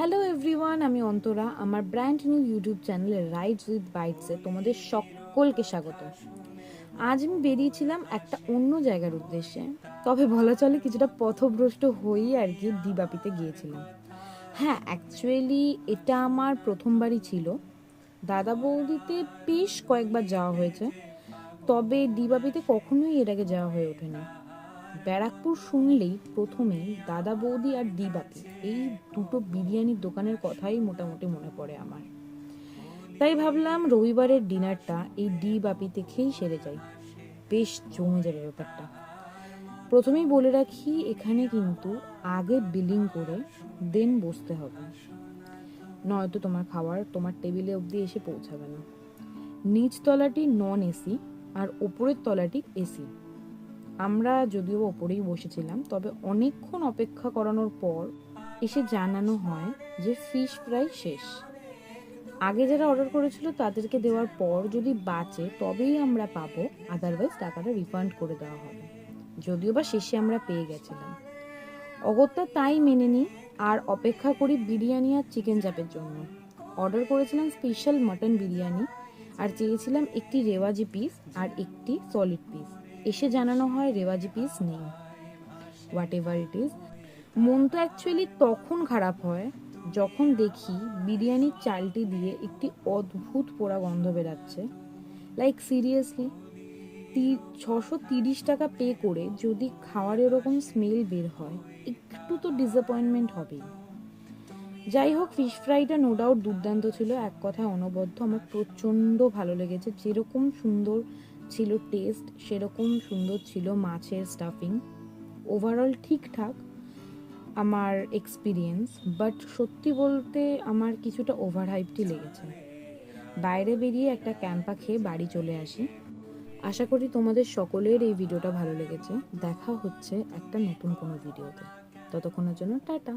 Hello everyone, আমি অন্তরা। আমার brand new YouTube চ্যানেলে রাইডস উইথ বাইটসে তোমাদের সকলকে স্বাগত। আজ আমি বেরিয়েছিলাম একটা অন্য জায়গার উদ্দেশ্যে, তবে বলা চলে কিছুটা পথভ্রষ্ট হয়েই আর কি ডিবাপিতে গিয়েছিলাম। হ্যাঁ, অ্যাকচুয়ালি এটা আমার প্রথমবারই ছিল। দাদা বৌদিতে বেশ কয়েকবার যাওয়া হয়েছে, তবে ডিবাপিতে কখনোই এর আগে যাওয়া হয়ে ওঠেনি। ব্যারাকপুর শুনলেই প্রথমেই দাদা বৌদি আর ডিবাপি, এই দুটো বিরিয়ানির দোকানের কথাই মোটামুটি মনে পড়ে আমার। তাই ভাবলাম রবিবারের ডিনারটা এই ডিবাপিতে খেয়েই সেরে যাই, বেশ জমে যাবে ব্যাপারটা। প্রথমেই বলে রাখি, এখানে কিন্তু আগে বিলিং করে দেন বসতে হবে, নয়তো তোমার খাবার তোমার টেবিলে অবধি এসে পৌঁছাবে না। নিচ তলাটি নন এসি আর ওপরের তলাটি এসি। আমরা যদিও ওপরেই বসেছিলাম, তবে অনেকক্ষণ অপেক্ষা করানোর পর এসে জানানো হয় যে ফিশ ফ্রাই শেষ। আগে যারা অর্ডার করেছিল তাদেরকে দেওয়ার পর যদি বাঁচে তবেই আমরা পাবো, আদারওয়াইজ টাকাটা রিফান্ড করে দেওয়া হবে। যদিও বা শেষে আমরা পেয়ে গেছিলাম। অগত্যা তাই মেনে নিই আর অপেক্ষা করি বিরিয়ানি আর চিকেন চাপের জন্য। অর্ডার করেছিলাম স্পেশাল মাটন বিরিয়ানি আর চেয়েছিলাম একটি রেওয়াজি পিস আর একটি সলিড পিস। এসে জানানো হয় রেওয়াজি পিস নেই। হোয়াট এভার ইট ইজ, মন তো অ্যাকচুয়ালি তখন খারাপ হয় যখন দেখি বিরিয়ানির চালটি দিয়ে একটি অদ্ভুত পোড়া গন্ধ বেরাচ্ছে। লাইক সিরিয়াসলি, 630 টাকা পে করে যদি খাওয়ার এরকম স্মেল বের হয়, একটু তো ডিসঅ্যাপয়েন্টমেন্ট হবেই। যাই হোক, ফিশ ফ্রাইটা নো ডাউট দুর্দান্ত ছিল, এক কথায় অনবদ্য। আমার প্রচণ্ড ভালো লেগেছে। যেরকম সুন্দর ছিল টেস্ট, সেরকম সুন্দর ছিল মাছের স্টাফিং। ওভারঅল ঠিকঠাক আমার এক্সপিরিয়েন্স, বাট সত্যি বলতে আমার কিছুটা ওভার হাইপটি লেগেছে। বাইরে বেরিয়ে একটা ক্যাম্পা খেয়ে বাড়ি চলে আসি। আশা করি তোমাদের সকলের এই ভিডিওটা ভালো লেগেছে। দেখা হচ্ছে একটা নতুন কোনো ভিডিওতে। ততক্ষণের জন্য টাটা।